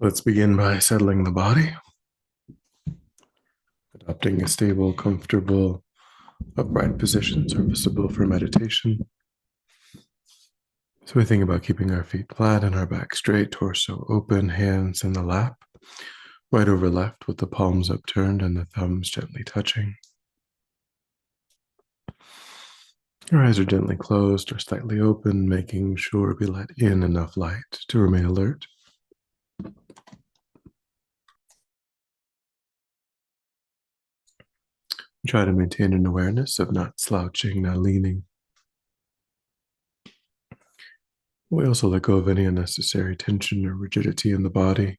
Let's begin by settling the body, adopting a stable, comfortable, upright position serviceable for meditation. So we think about keeping our feet flat and our back straight, torso open, hands in the lap, right over left with the palms upturned and the thumbs gently touching. Your eyes are gently closed or slightly open, making sure we let in enough light to remain alert. Try to maintain an awareness of not slouching, not leaning. We also let go of any unnecessary tension or rigidity in the body,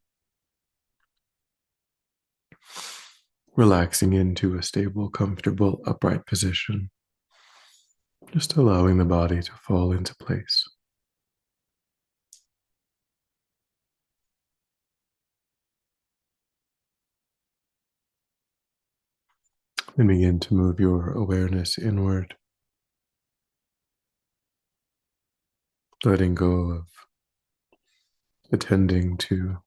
relaxing into a stable, comfortable, upright position, just allowing the body to fall into place. Then begin to move your awareness inward, letting go of attending to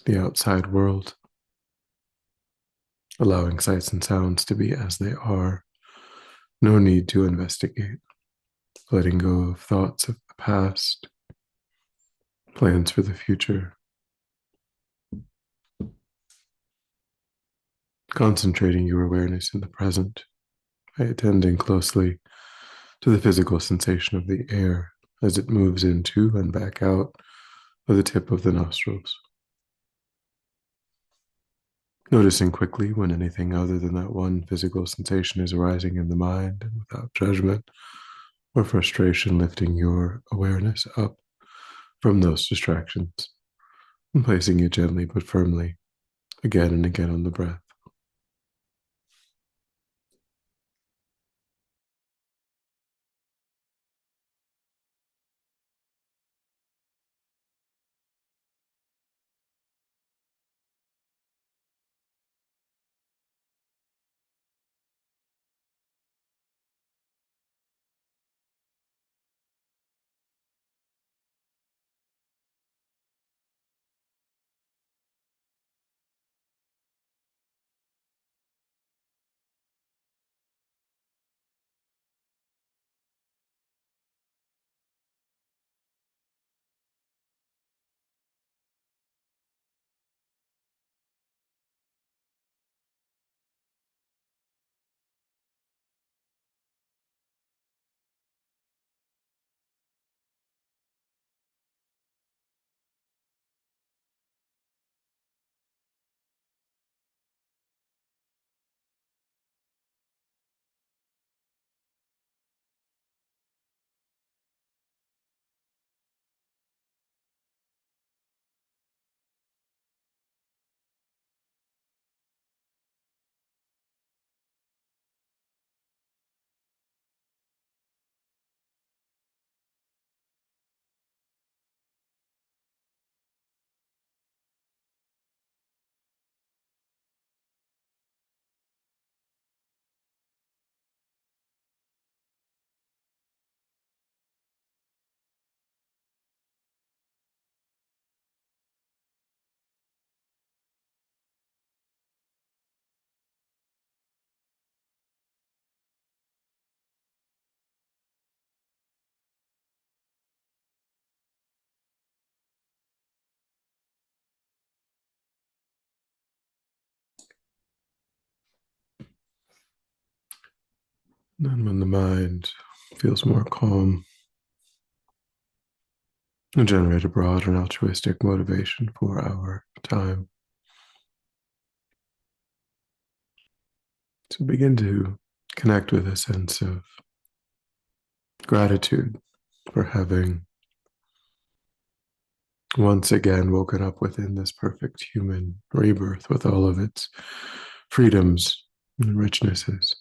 the outside world, allowing sights and sounds to be as they are. No need to investigate, letting go of thoughts of the past, plans for the future, concentrating your awareness in the present by attending closely to the physical sensation of the air as it moves into and back out of the tip of the nostrils. Noticing quickly when anything other than that one physical sensation is arising in the mind, and without judgment or frustration, lifting your awareness up from those distractions and placing it gently but firmly again and again on the breath. And then when the mind feels more calm, and generate a broad and altruistic motivation for our time. So begin to connect with a sense of gratitude for having once again woken up within this perfect human rebirth with all of its freedoms and richnesses.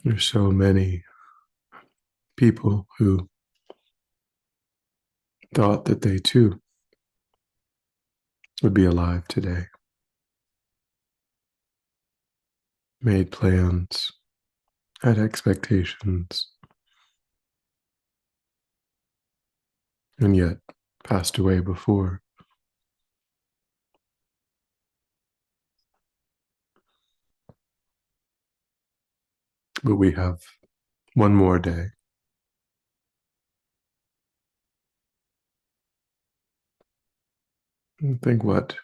There's so many people who thought that they too would be alive today, made plans, had expectations, and yet passed away before. But we have one more day. And think, what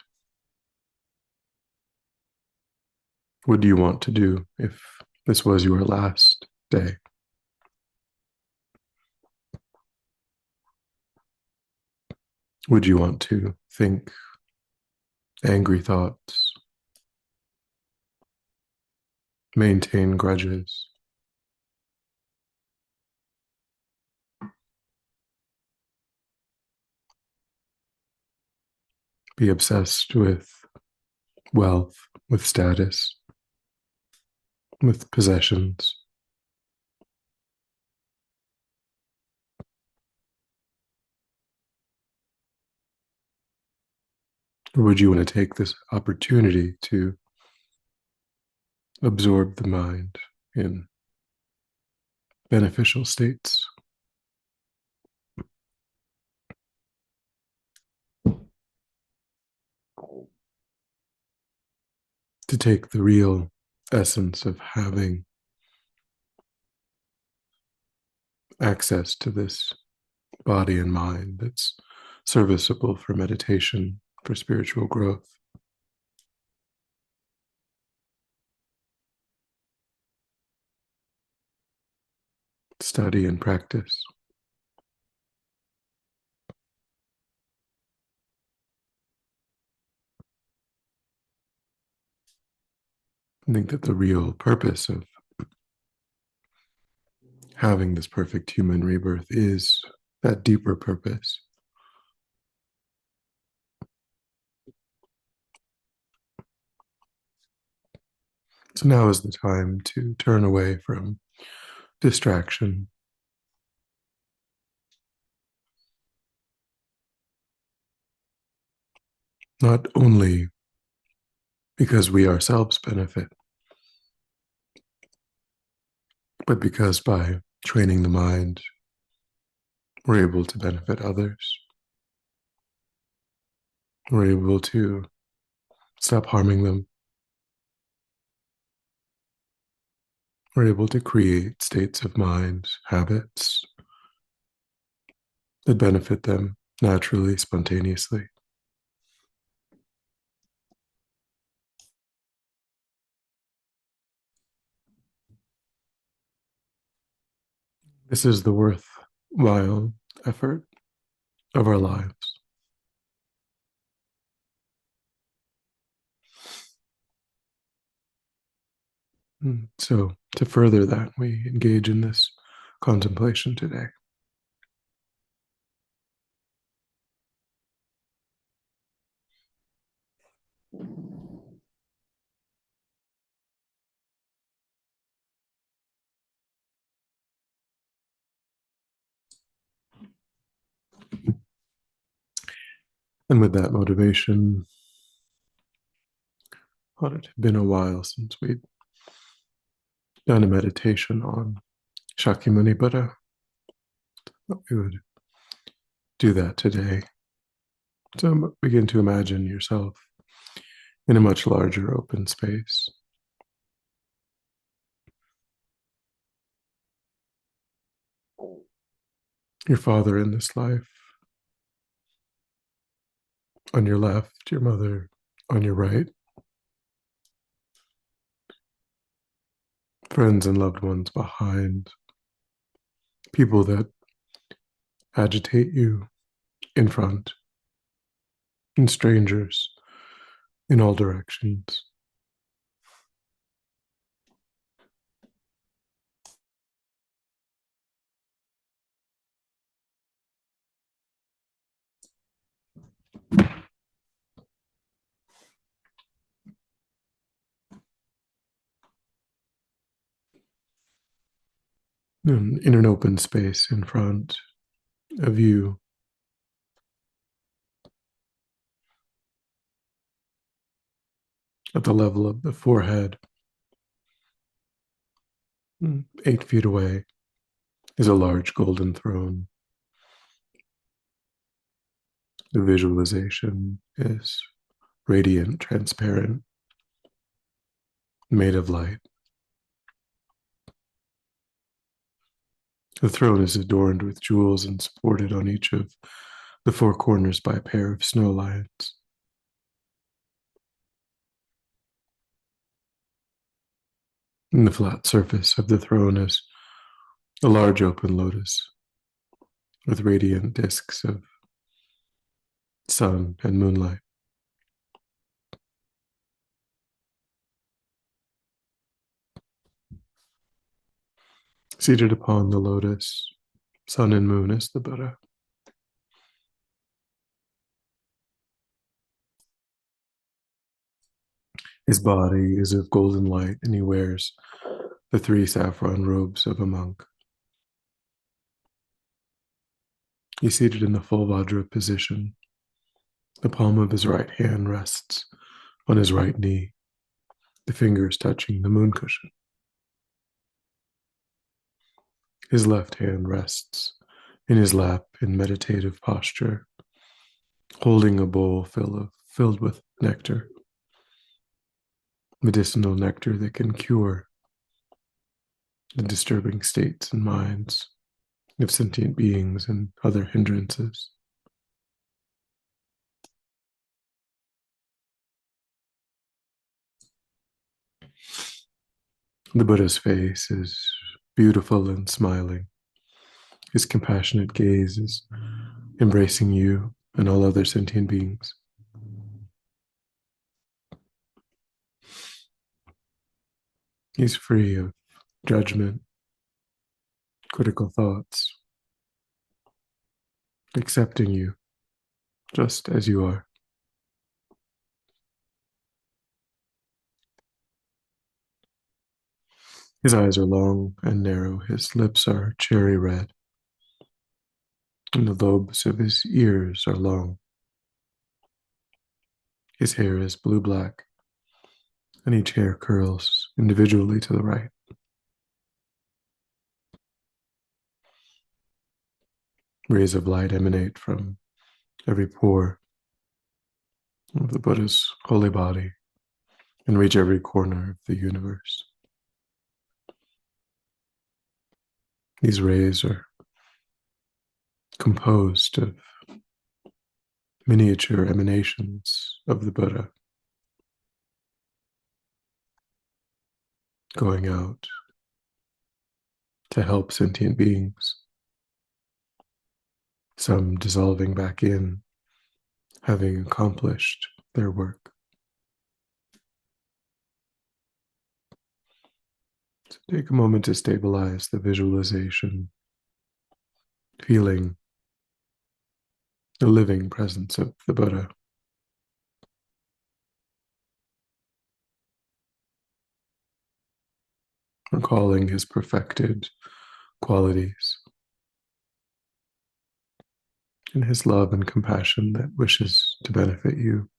would you want to do if this was your last day? Would you want to think angry thoughts, maintain grudges, be obsessed with wealth, with status, with possessions? Or would you want to take this opportunity to absorb the mind in beneficial states, to take the real essence of having access to this body and mind that's serviceable for meditation, for spiritual growth, study, and practice? I think that the real purpose of having this perfect human rebirth is that deeper purpose. So now is the time to turn away from distraction, not only because we ourselves benefit, but because by training the mind, we're able to benefit others. We're able to stop harming them. We're able to create states of mind, habits that benefit them naturally, spontaneously. This is the worthwhile effort of our lives. So, to further that, we engage in this contemplation today. And with that motivation, thought it had been a while since we'd done a meditation on Shakyamuni Buddha. Thought we would do that today. So begin to imagine yourself in a much larger open space. Your father in this life on your left, your mother on your right, friends and loved ones behind, people that agitate you in front, and strangers in all directions. And in an open space in front of you, at the level of the forehead, 8 feet away, is a large golden throne. The visualization is radiant, transparent, made of light. The throne is adorned with jewels and supported on each of the four corners by a pair of snow lions. In the flat surface of the throne is a large open lotus with radiant discs of sun and moonlight. Seated upon the lotus, sun and moon is the Buddha. His body is of golden light, and he wears the three saffron robes of a monk. He's seated in the full Vajra position. The palm of his right hand rests on his right knee, the fingers touching the moon cushion. His left hand rests in his lap in meditative posture, holding a bowl filled with nectar, medicinal nectar that can cure the disturbing states and minds of sentient beings and other hindrances. The Buddha's face is beautiful and smiling. His compassionate gaze is embracing you and all other sentient beings. He's free of judgment, critical thoughts, accepting you just as you are. His eyes are long and narrow, his lips are cherry red, and the lobes of his ears are long. His hair is blue-black, and each hair curls individually to the right. Rays of light emanate from every pore of the Buddha's holy body and reach every corner of the universe. These rays are composed of miniature emanations of the Buddha going out to help sentient beings, some dissolving back in, having accomplished their work. So take a moment to stabilize the visualization, feeling the living presence of the Buddha. Recalling his perfected qualities and his love and compassion that wishes to benefit you.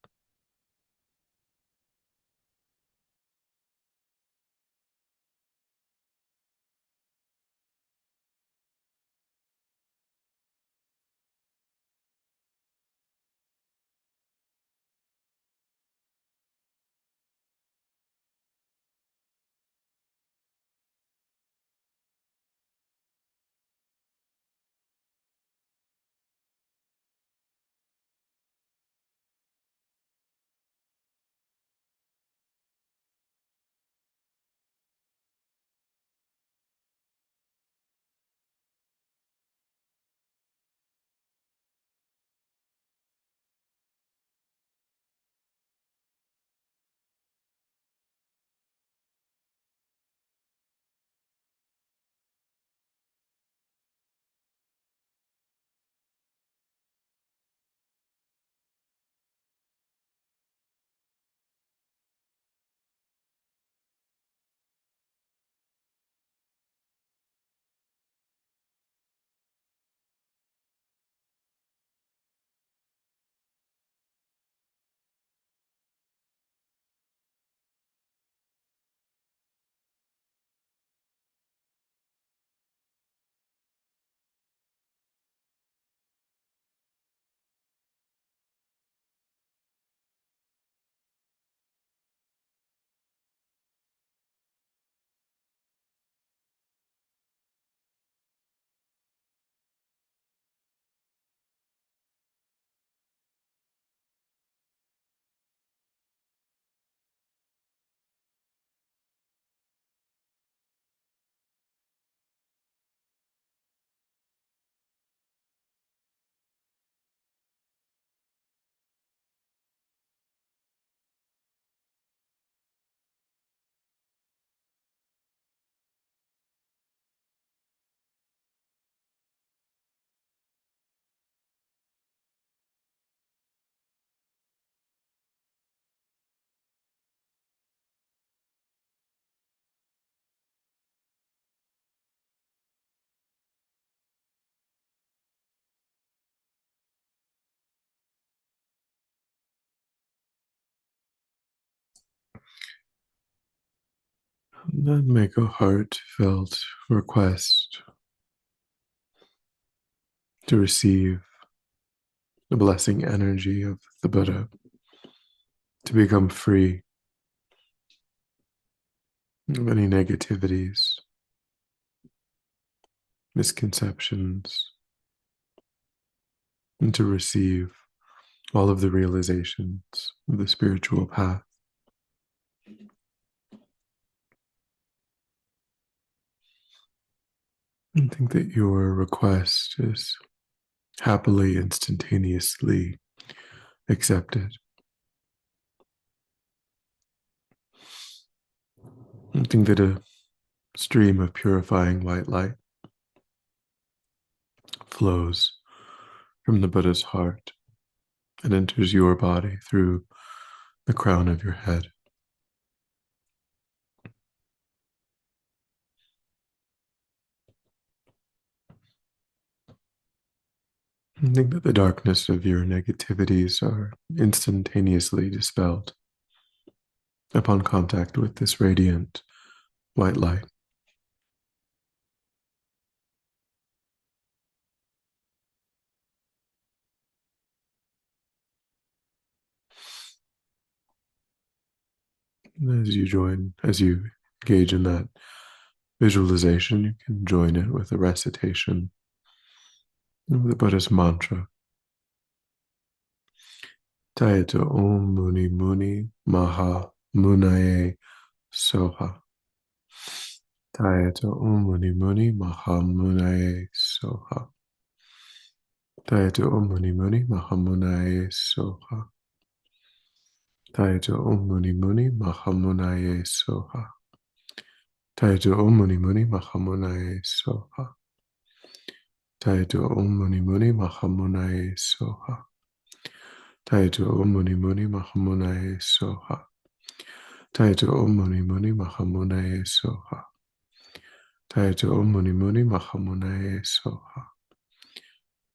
And then make a heartfelt request to receive the blessing energy of the Buddha, to become free of any negativities, misconceptions, and to receive all of the realizations of the spiritual path. And think that your request is happily, instantaneously accepted. And think that a stream of purifying white light flows from the Buddha's heart and enters your body through the crown of your head. And think that the darkness of your negativities are instantaneously dispelled upon contact with this radiant white light. And as you engage in that visualization, you can join it with a recitation of the Buddha's mantra. Tayato Om Muni Muni Maha Munaye Soha. Tayato Om Muni Muni Maha Munaye Soha. Tayato Om Muni Muni Maha Munaye Soha. Tayato Om Muni Muni Maha Munaye Soha. Tayato Om Muni Muni Maha Munaye Soha. Taito Om Muni Muni Mahamunaye Soha. Taito Om Muni Muni Mahamunaye Soha. Taito Om Muni Muni Mahamunaye Soha. Taito Om Muni Muni Mahamunaye Soha.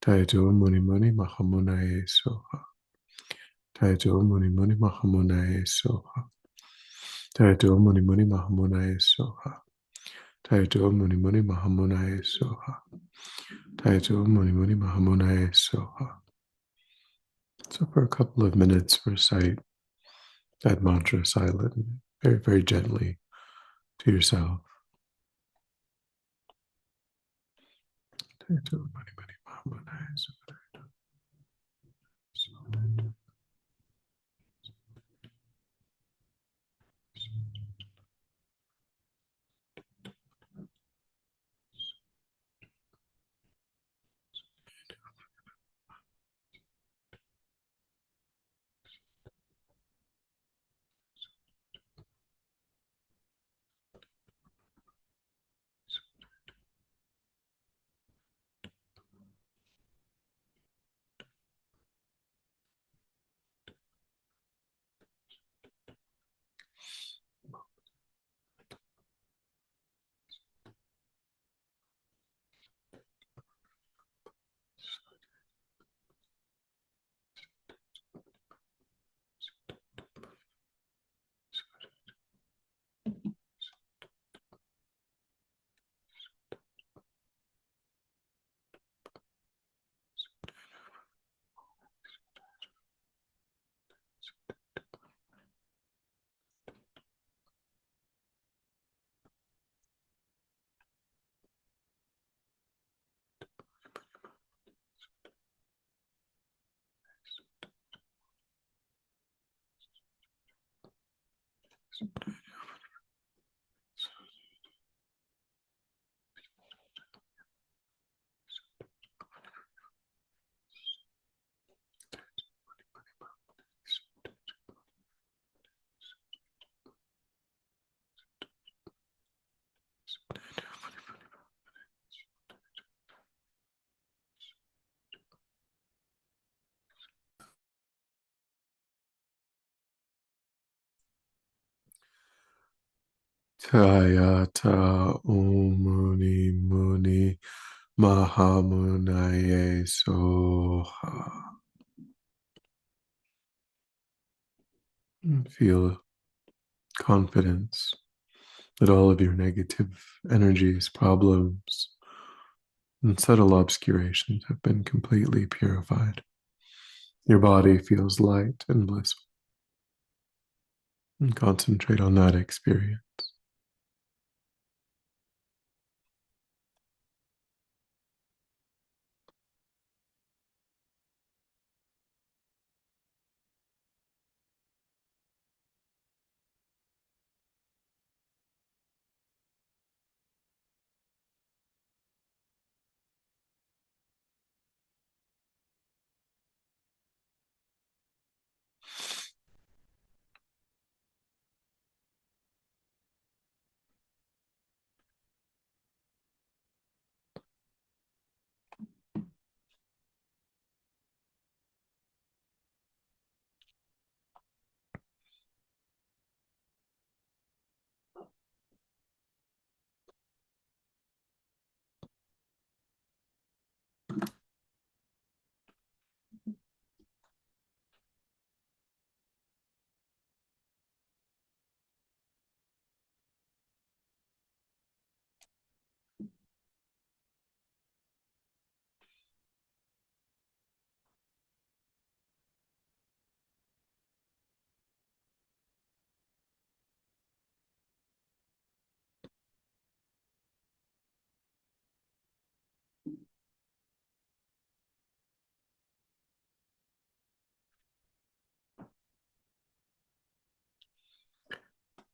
Taito Om Muni Muni Mahamunaye Soha. Taito Om Muni Muni Mahamunaye Soha. Taito Om Muni Muni Mahamunaye Soha. Taito Om Muni Muni Mahamunaye Soha. Taito Om Muni Muni Mahamunaye Soha. So for a couple of minutes, recite that mantra silent, very, very gently to yourself. Tayata Om Muni Muni Mahamunaye Soha. Feel confidence that all of your negative energies, problems, and subtle obscurations have been completely purified. Your body feels light and blissful. And concentrate on that experience.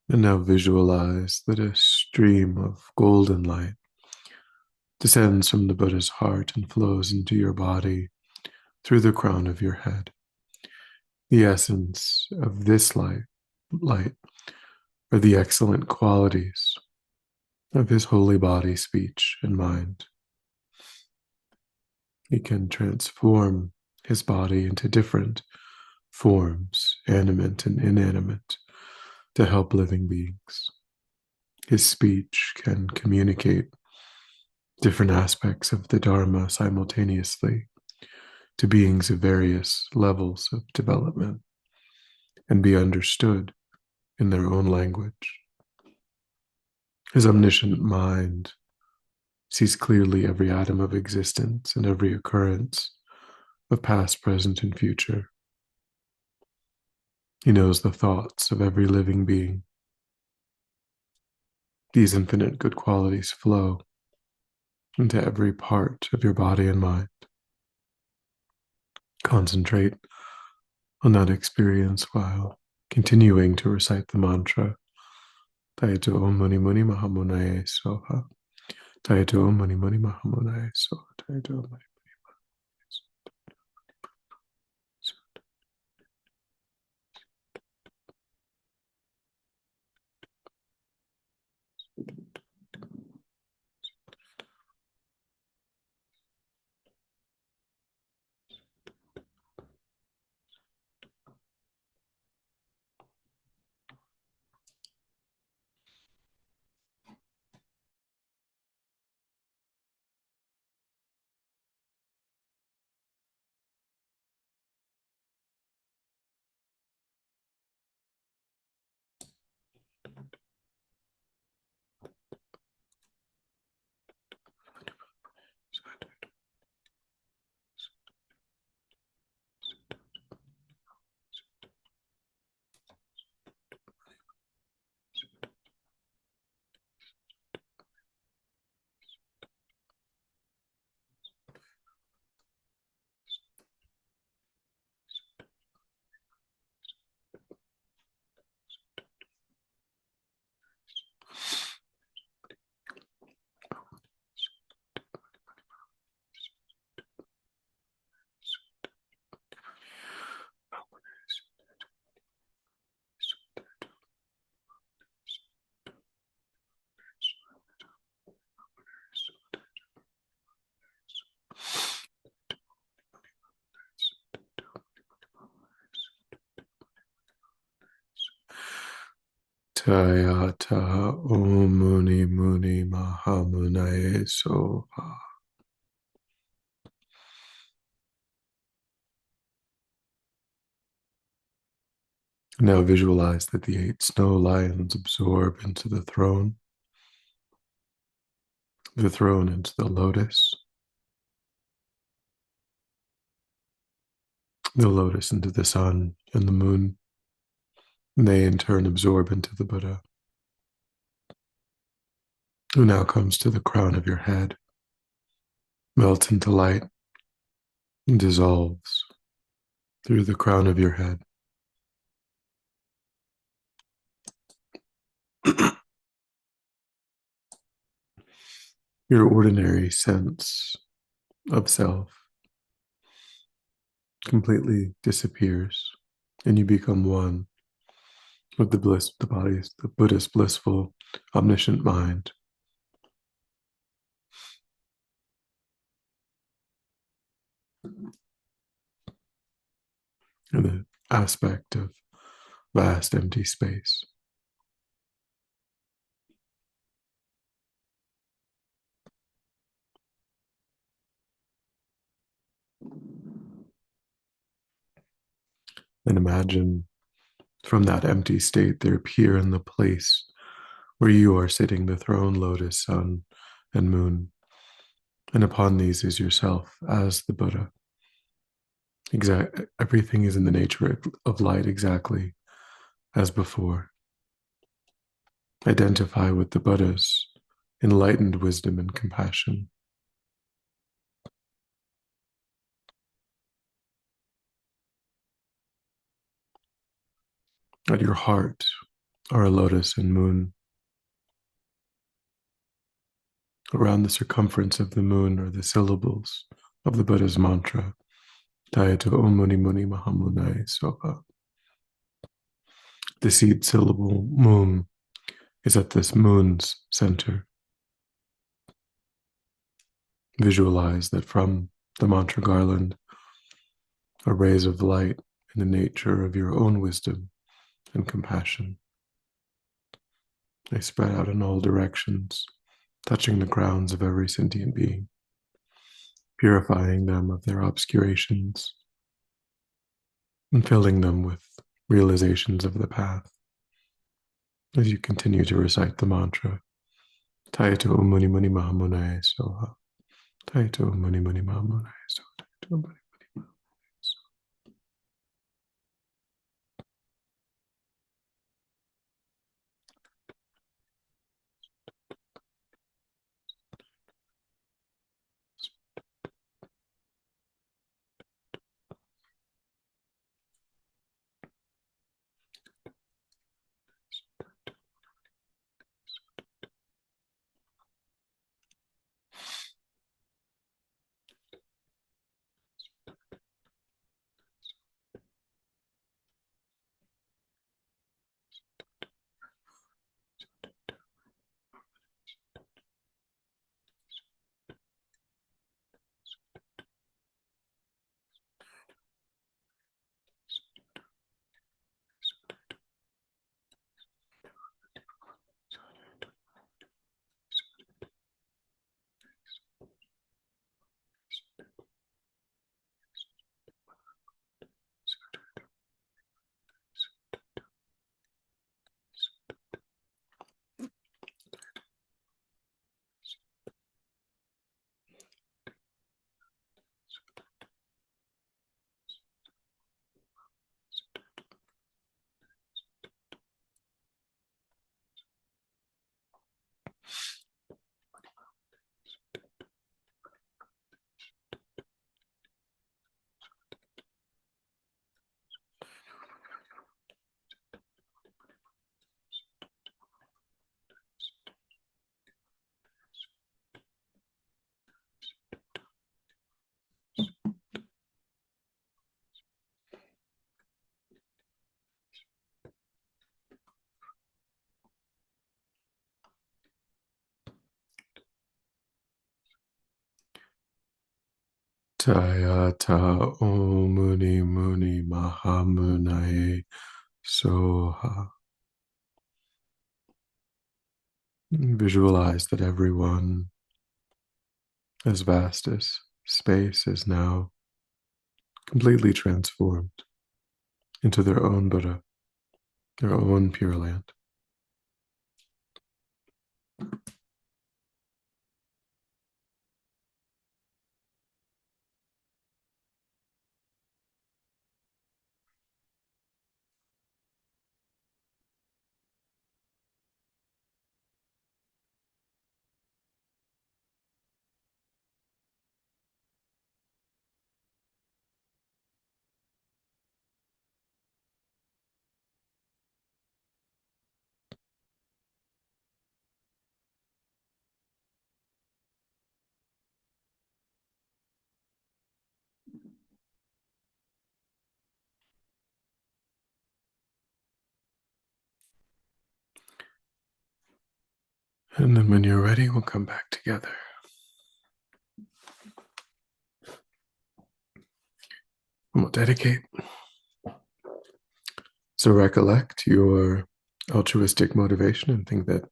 And now visualize that a stream of golden light descends from the Buddha's heart and flows into your body through the crown of your head. The essence of this light are the excellent qualities of his holy body, speech, and mind. He can transform his body into different forms, animate and inanimate, to help living beings. His speech can communicate different aspects of the Dharma simultaneously to beings of various levels of development and be understood in their own language. His omniscient mind sees clearly every atom of existence and every occurrence of past, present, and future. He knows the thoughts of every living being. These infinite good qualities flow into every part of your body and mind. Concentrate on that experience while continuing to recite the mantra Taito Om Muni Muni Mahamunaye Soha. Taito Om Muni Muni Mahamunaye Soha. Taito Om Muni. Tayata Om Muni Muni Mahamunaye Soha. Now visualize that the 8 snow lions absorb into the throne into the lotus into the sun and the moon. And they in turn absorb into the Buddha, who now comes to the crown of your head, melts into light, and dissolves through the crown of your head. Your ordinary sense of self completely disappears, and you become one with the bliss, the body's, the Buddha's blissful, omniscient mind. And the aspect of vast empty space. And imagine from that empty state there appear in the place where you are sitting the throne, lotus, sun, and moon. And upon these is yourself as the Buddha. Everything is in the nature of light exactly as before. Identify with the Buddha's enlightened wisdom and compassion. At your heart are a lotus and moon. Around the circumference of the moon are the syllables of the Buddha's mantra, Tayato Om Muni Muni Mahamunai Soka. The seed syllable moon is at this moon's center. Visualize that from the mantra garland are rays of light in the nature of your own wisdom and compassion. They spread out in all directions, touching the crowns of every sentient being, purifying them of their obscurations, and filling them with realizations of the path as you continue to recite the mantra, Taito Muni Muni Mahamunaya Soha, Taito Muni Muni Mahamunaya Soha, Taito Muni Muni Mahamunaya Soha. Tayata Om Muni Muni Mahamunaya Soha. Visualize that everyone, as vast as space, is now completely transformed into their own Buddha. their own pure land. And then when you're ready, we'll come back together. And we'll dedicate. So recollect your altruistic motivation and think that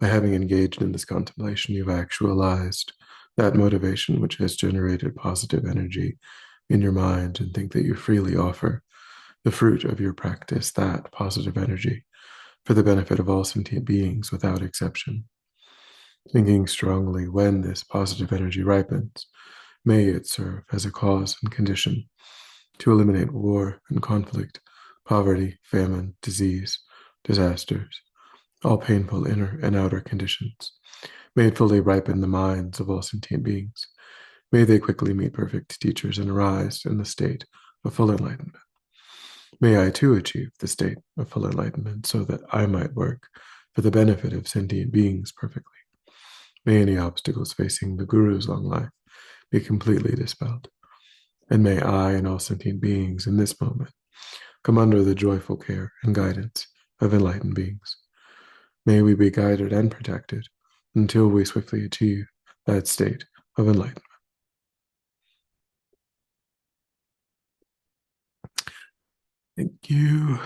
by having engaged in this contemplation, you've actualized that motivation, which has generated positive energy in your mind, and think that you freely offer the fruit of your practice, that positive energy, for the benefit of all sentient beings without exception. Thinking strongly, when this positive energy ripens, may it serve as a cause and condition to eliminate war and conflict, poverty, famine, disease, disasters, all painful inner and outer conditions. May it fully ripen the minds of all sentient beings. May they quickly meet perfect teachers and arise in the state of full enlightenment. May I too achieve the state of full enlightenment so that I might work for the benefit of sentient beings perfectly. May any obstacles facing the Guru's long life be completely dispelled. And may I and all sentient beings in this moment come under the joyful care and guidance of enlightened beings. May we be guided and protected until we swiftly achieve that state of enlightenment. Thank you.